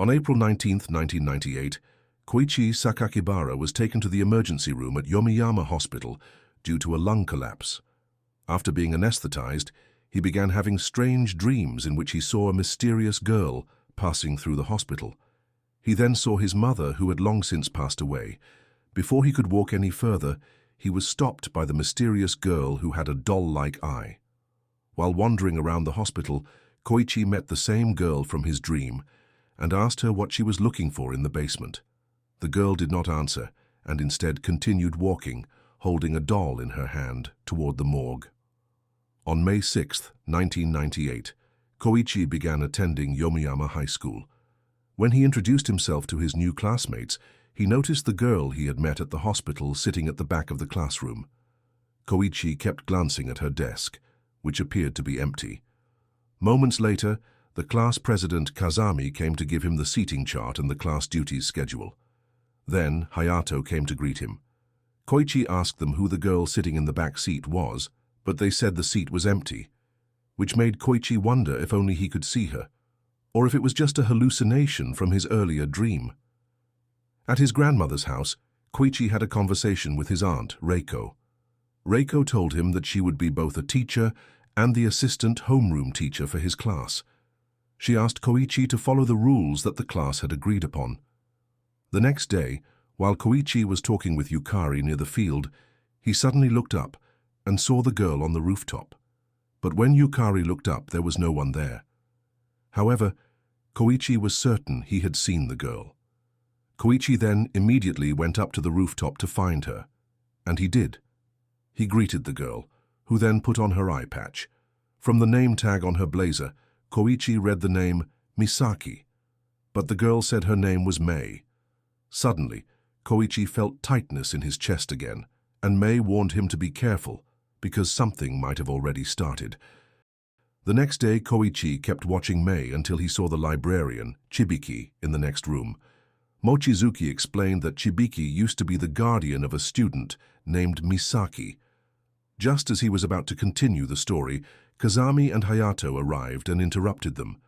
On April 19, 1998, Koichi Sakakibara was taken to the emergency room at Yomiyama Hospital due to a lung collapse. After being anesthetized, he began having strange dreams in which he saw a mysterious girl passing through the hospital. He then saw his mother, who had long since passed away. Before he could walk any further, he was stopped by the mysterious girl who had a doll-like eye. While wandering around the hospital, Koichi met the same girl from his dream and asked her what she was looking for in the basement. The girl did not answer and instead continued walking, holding a doll in her hand toward the morgue. On May 6, 1998, Koichi began attending Yomiyama High School. When he introduced himself to his new classmates, he noticed the girl he had met at the hospital sitting at the back of the classroom. Koichi kept glancing at her desk, which appeared to be empty. Moments later, the class president Kazami came to give him the seating chart and the class duties schedule. Then Hayato came to greet him. Koichi asked them who the girl sitting in the back seat was, but they said the seat was empty, which made Koichi wonder if only he could see her, or if it was just a hallucination from his earlier dream. At his grandmother's house, Koichi had a conversation with his aunt, Reiko. Reiko told him that she would be both a teacher and the assistant homeroom teacher for his class. She asked Koichi to follow the rules that the class had agreed upon. The next day, while Koichi was talking with Yukari near the field, he suddenly looked up and saw the girl on the rooftop. But when Yukari looked up, there was no one there. However, Koichi was certain he had seen the girl. Koichi then immediately went up to the rooftop to find her, and he did. He greeted the girl, who then put on her eye patch. From the name tag on her blazer, Koichi read the name Misaki, but the girl said her name was Mei. Suddenly, Koichi felt tightness in his chest again, and Mei warned him to be careful, because something might have already started. The next day, Koichi kept watching Mei until he saw the librarian, Chibiki, in the next room. Mochizuki explained that Chibiki used to be the guardian of a student named Misaki. Just as he was about to continue the story, Kazami and Hayato arrived and interrupted them.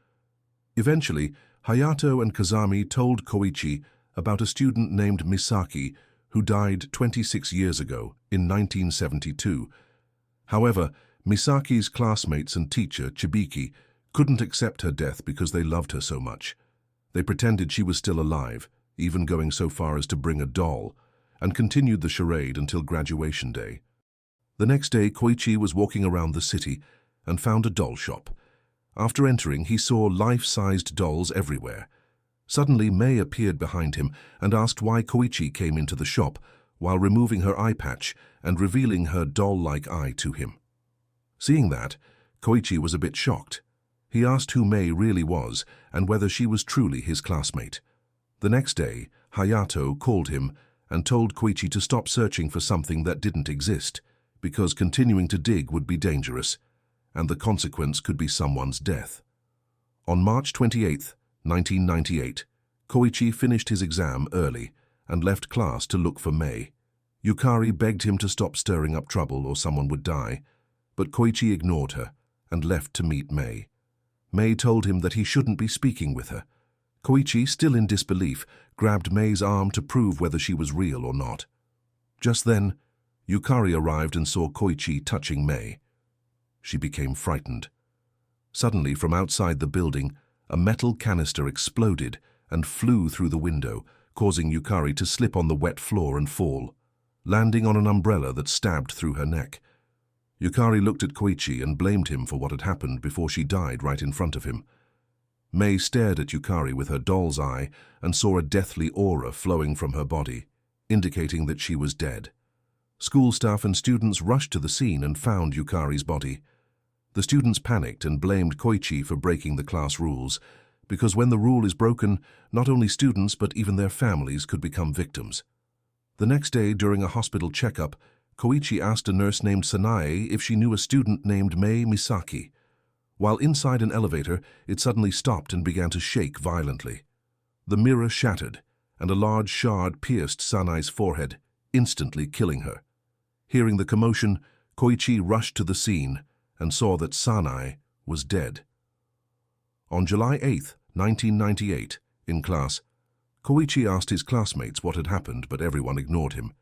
Eventually, Hayato and Kazami told Koichi about a student named Misaki who died 26 years ago in 1972. However, Misaki's classmates and teacher, Chibiki, couldn't accept her death because they loved her so much. They pretended she was still alive, even going so far as to bring a doll, and continued the charade until graduation day. The next day, Koichi was walking around the city and found a doll shop. After entering, he saw life-sized dolls everywhere. Suddenly, Mei appeared behind him and asked why Koichi came into the shop while removing her eye patch and revealing her doll-like eye to him. Seeing that, Koichi was a bit shocked. He asked who Mei really was and whether she was truly his classmate. The next day, Hayato called him and told Koichi to stop searching for something that didn't exist, because continuing to dig would be dangerous, and the consequence could be someone's death. On March 28, 1998, Koichi finished his exam early and left class to look for Mei. Yukari begged him to stop stirring up trouble or someone would die, but Koichi ignored her and left to meet Mei. Mei told him that he shouldn't be speaking with her. Koichi, still in disbelief, grabbed Mei's arm to prove whether she was real or not. Just then, Yukari arrived and saw Koichi touching Mei. She became frightened. Suddenly, from outside the building, a metal canister exploded and flew through the window, causing Yukari to slip on the wet floor and fall, landing on an umbrella that stabbed through her neck. Yukari looked at Koichi and blamed him for what had happened before she died right in front of him. Mei stared at Yukari with her doll's eye and saw a deathly aura flowing from her body, indicating that she was dead. School staff and students rushed to the scene and found Yukari's body. The students panicked and blamed Koichi for breaking the class rules, because when the rule is broken, not only students but even their families could become victims. The next day, during a hospital checkup, Koichi asked a nurse named Sanae if she knew a student named Mei Misaki. While inside an elevator, it suddenly stopped and began to shake violently. The mirror shattered, and a large shard pierced Sanae's forehead, instantly killing her. Hearing the commotion, Koichi rushed to the scene and saw that Sanae was dead. On July 8, 1998, In class, Koichi asked his classmates what had happened, but everyone ignored him.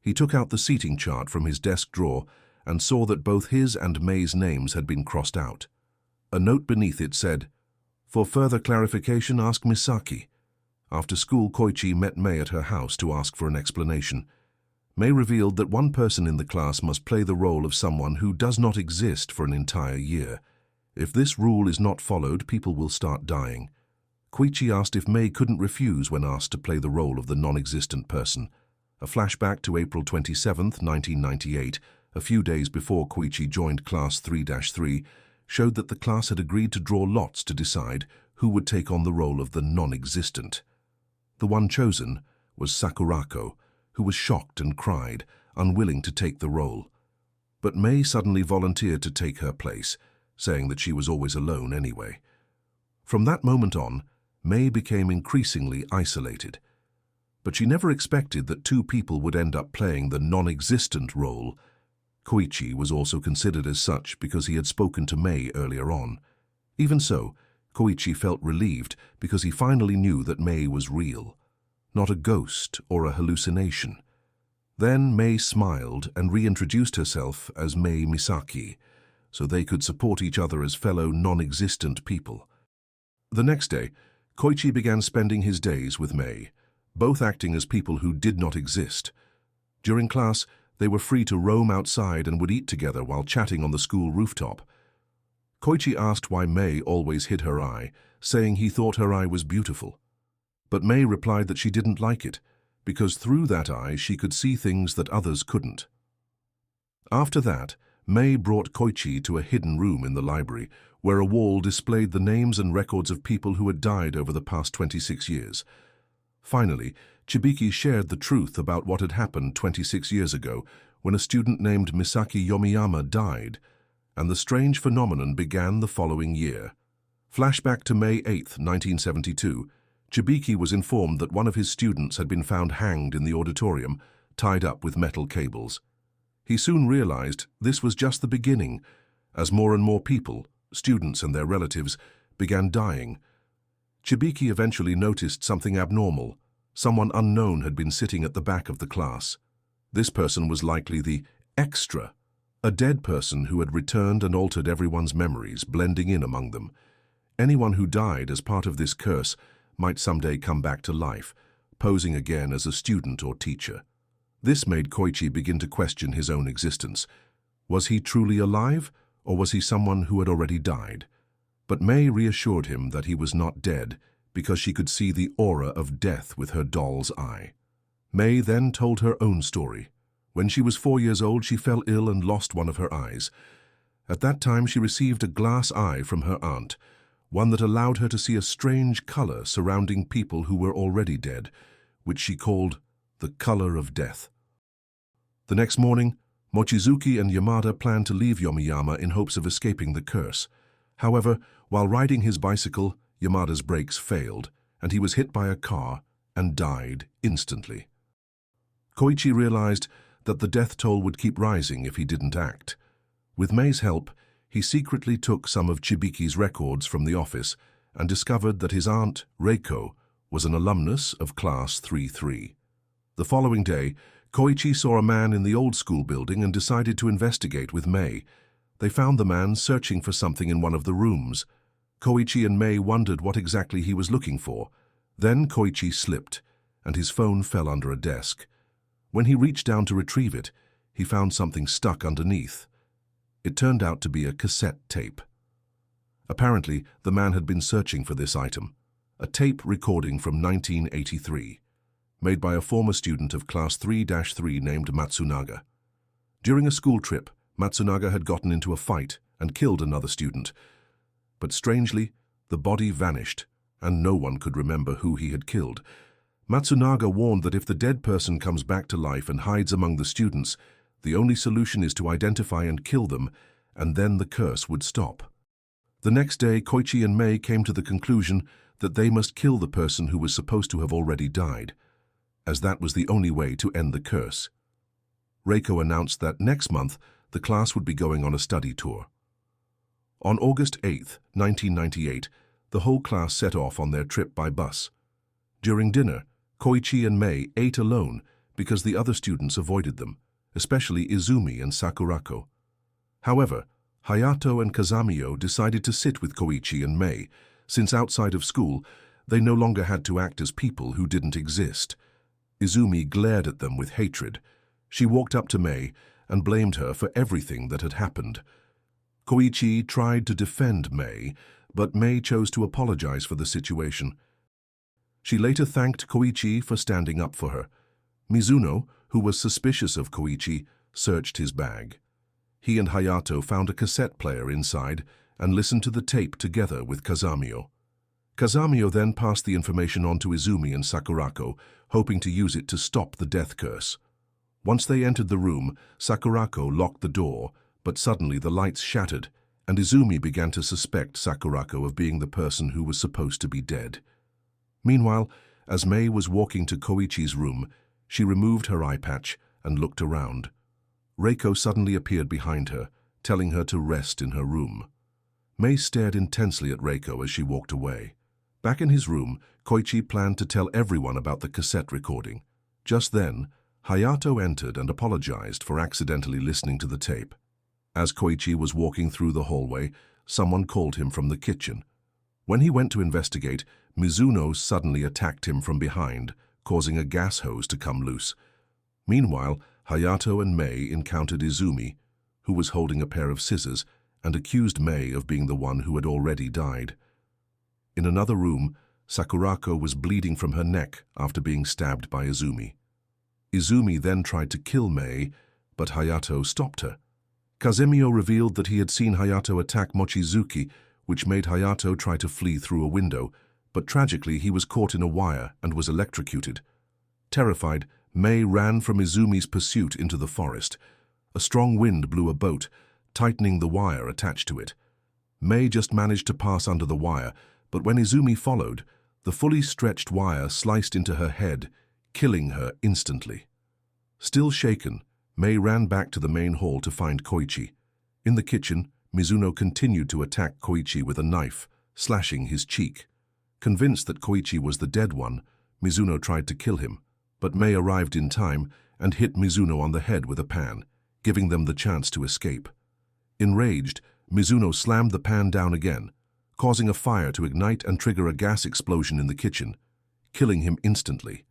He took out the seating chart from his desk drawer and saw that both his and Mei's names had been crossed out. A note beneath it said, "For further clarification, ask Misaki." After school, Koichi met Mei at her house to ask for an explanation. Mei revealed that one person in the class must play the role of someone who does not exist for an entire year. If this rule is not followed, people will start dying. Koichi asked if Mei couldn't refuse when asked to play the role of the non-existent person. A flashback to April 27, 1998, a few days before Koichi joined Class 3-3, showed that the class had agreed to draw lots to decide who would take on the role of the non-existent. The one chosen was Sakurako, who was shocked and cried, unwilling to take the role. But Mei suddenly volunteered to take her place, saying that she was always alone anyway. From that moment on, Mei became increasingly isolated. But she never expected that two people would end up playing the non-existent role. Koichi was also considered as such because he had spoken to Mei earlier on. Even so, Koichi felt relieved because he finally knew that Mei was real, not a ghost or a hallucination. Then Mei smiled and reintroduced herself as Mei Misaki, so they could support each other as fellow non-existent people. The next day, Koichi began spending his days with Mei, both acting as people who did not exist. During class, they were free to roam outside and would eat together while chatting on the school rooftop. Koichi asked why Mei always hid her eye, saying he thought her eye was beautiful. But Mei replied that she didn't like it, because through that eye she could see things that others couldn't. After that, Mei brought Koichi to a hidden room in the library, where a wall displayed the names and records of people who had died over the past 26 years. Finally, Chibiki shared the truth about what had happened 26 years ago when a student named Misaki Yomiyama died, and the strange phenomenon began the following year. Flashback to May 8, 1972, Chibiki was informed that one of his students had been found hanged in the auditorium, tied up with metal cables. He soon realized this was just the beginning, as more and more people, students and their relatives, began dying. Chibiki eventually noticed something abnormal. Someone unknown had been sitting at the back of the class. This person was likely the extra, a dead person who had returned and altered everyone's memories, blending in among them. Anyone who died as part of this curse might someday come back to life, posing again as a student or teacher. This made Koichi begin to question his own existence. Was he truly alive, or was he someone who had already died? But Mei reassured him that he was not dead because she could see the aura of death with her doll's eye. Mei then told her own story. When she was 4 years old, she fell ill and lost one of her eyes. At that time, she received a glass eye from her aunt, one that allowed her to see a strange color surrounding people who were already dead, which she called the color of death. The next morning, Mochizuki and Yamada planned to leave Yomiyama in hopes of escaping the curse. However, while riding his bicycle, Yamada's brakes failed, and he was hit by a car and died instantly. Koichi realized that the death toll would keep rising if he didn't act. With Mei's help, he secretly took some of Chibiki's records from the office and discovered that his aunt, Reiko, was an alumnus of Class 3-3. The following day, Koichi saw a man in the old school building and decided to investigate with Mei. They found the man searching for something in one of the rooms. Koichi and Mei wondered what exactly he was looking for. Then Koichi slipped, and his phone fell under a desk. When he reached down to retrieve it, he found something stuck underneath. It turned out to be a cassette tape. Apparently, the man had been searching for this item, a tape recording from 1983, made by a former student of Class 3-3 named Matsunaga. During a school trip, Matsunaga had gotten into a fight and killed another student. But strangely, the body vanished, and no one could remember who he had killed. Matsunaga warned that if the dead person comes back to life and hides among the students, the only solution is to identify and kill them, and then the curse would stop. The next day, Koichi and Mei came to the conclusion that they must kill the person who was supposed to have already died, as that was the only way to end the curse. Reiko announced that next month, the class would be going on a study tour. On August 8, 1998, the whole class set off on their trip by bus. During dinner, Koichi and Mei ate alone because the other students avoided them, especially Izumi and Sakurako. However, Hayato and Kazamiyo decided to sit with Koichi and Mei, since outside of school, they no longer had to act as people who didn't exist. Izumi glared at them with hatred. She walked up to Mei and blamed her for everything that had happened. Koichi tried to defend Mei, but Mei chose to apologize for the situation. She later thanked Koichi for standing up for her. Mizuno, who was suspicious of Koichi, searched his bag. He and Hayato found a cassette player inside and listened to the tape together with Kazamiyo. Kazamiyo then passed the information on to Izumi and Sakurako, hoping to use it to stop the death curse. Once they entered the room, Sakurako locked the door, but suddenly the lights shattered, and Izumi began to suspect Sakurako of being the person who was supposed to be dead. Meanwhile, as Mei was walking to Koichi's room, she removed her eye patch and looked around. Reiko suddenly appeared behind her, telling her to rest in her room. Mei stared intensely at Reiko as she walked away. Back in his room, Koichi planned to tell everyone about the cassette recording. Just then, Hayato entered and apologized for accidentally listening to the tape. As Koichi was walking through the hallway, someone called him from the kitchen. When he went to investigate, Mizuno suddenly attacked him from behind, causing a gas hose to come loose. Meanwhile, Hayato and Mei encountered Izumi, who was holding a pair of scissors, and accused Mei of being the one who had already died. In another room, Sakurako was bleeding from her neck after being stabbed by Izumi. Izumi then tried to kill Mei, but Hayato stopped her. Kazemiyo revealed that he had seen Hayato attack Mochizuki, which made Hayato try to flee through a window, but tragically he was caught in a wire and was electrocuted. Terrified, Mei ran from Izumi's pursuit into the forest. A strong wind blew a boat, tightening the wire attached to it. Mei just managed to pass under the wire, but when Izumi followed, the fully stretched wire sliced into her head, killing her instantly. Still shaken, Mei ran back to the main hall to find Koichi. In the kitchen, Mizuno continued to attack Koichi with a knife, slashing his cheek. Convinced that Koichi was the dead one, Mizuno tried to kill him, but Mei arrived in time and hit Mizuno on the head with a pan, giving them the chance to escape. Enraged, Mizuno slammed the pan down again, causing a fire to ignite and trigger a gas explosion in the kitchen, killing him instantly.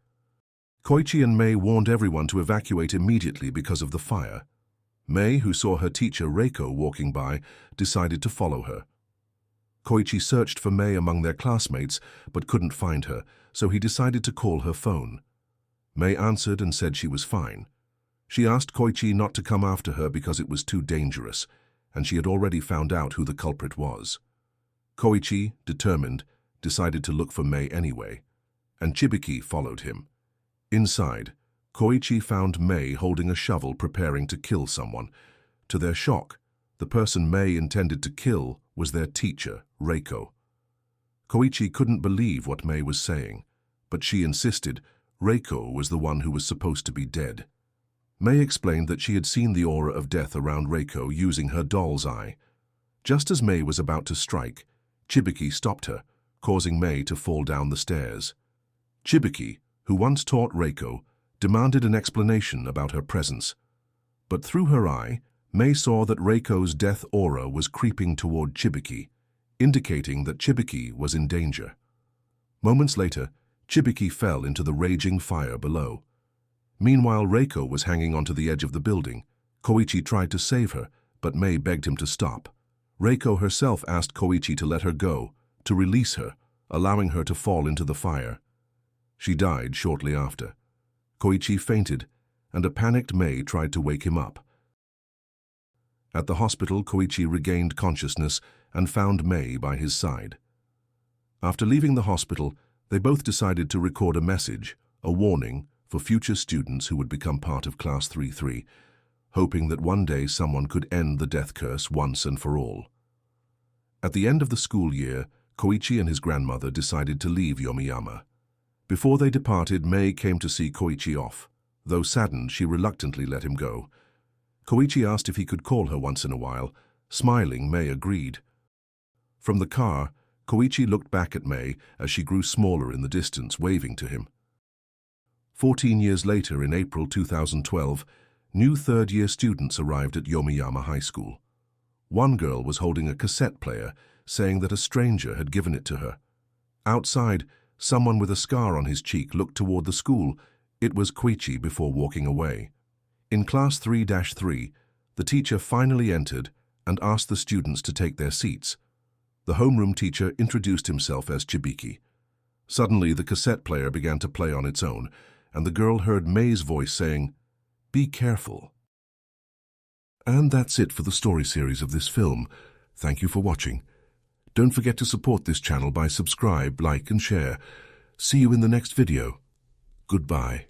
Koichi and Mei warned everyone to evacuate immediately because of the fire. Mei, who saw her teacher Reiko walking by, decided to follow her. Koichi searched for Mei among their classmates but couldn't find her, so he decided to call her phone. Mei answered and said she was fine. She asked Koichi not to come after her because it was too dangerous, and she had already found out who the culprit was. Koichi, determined, decided to look for Mei anyway, and Chibiki followed him. Inside, Koichi found Mei holding a shovel preparing to kill someone. To their shock, the person Mei intended to kill was their teacher, Reiko. Koichi couldn't believe what Mei was saying, but she insisted Reiko was the one who was supposed to be dead. Mei explained that she had seen the aura of death around Reiko using her doll's eye. Just as Mei was about to strike, Chibiki stopped her, causing Mei to fall down the stairs. Chibiki, who once taught Reiko, demanded an explanation about her presence. But through her eye, Mei saw that Reiko's death aura was creeping toward Chibiki, indicating that Chibiki was in danger. Moments later, Chibiki fell into the raging fire below. Meanwhile, Reiko was hanging onto the edge of the building. Koichi tried to save her, but Mei begged him to stop. Reiko herself asked Koichi to let her go, to release her, allowing her to fall into the fire. She died shortly after. Koichi fainted, and a panicked Mei tried to wake him up. At the hospital, Koichi regained consciousness and found Mei by his side. After leaving the hospital, they both decided to record a message, a warning, for future students who would become part of Class 3-3, hoping that one day someone could end the death curse once and for all. At the end of the school year, Koichi and his grandmother decided to leave Yomiyama. Before they departed, Mei came to see Koichi off. Though saddened, she reluctantly let him go. Koichi asked if he could call her once in a while. Smiling, Mei agreed. From the car, Koichi looked back at Mei as she grew smaller in the distance, waving to him. 14 years later, in April 2012, new third-year students arrived at Yomiyama High School. One girl was holding a cassette player, saying that a stranger had given it to her. Outside, someone with a scar on his cheek looked toward the school. It was Koichi before walking away. In class 3-3, the teacher finally entered and asked the students to take their seats. The homeroom teacher introduced himself as Chibiki. Suddenly, the cassette player began to play on its own, and the girl heard Mei's voice saying, "Be careful." And that's it for the story series of this film. Thank you for watching. Don't forget to support this channel by subscribe, like and share. See you in the next video. Goodbye.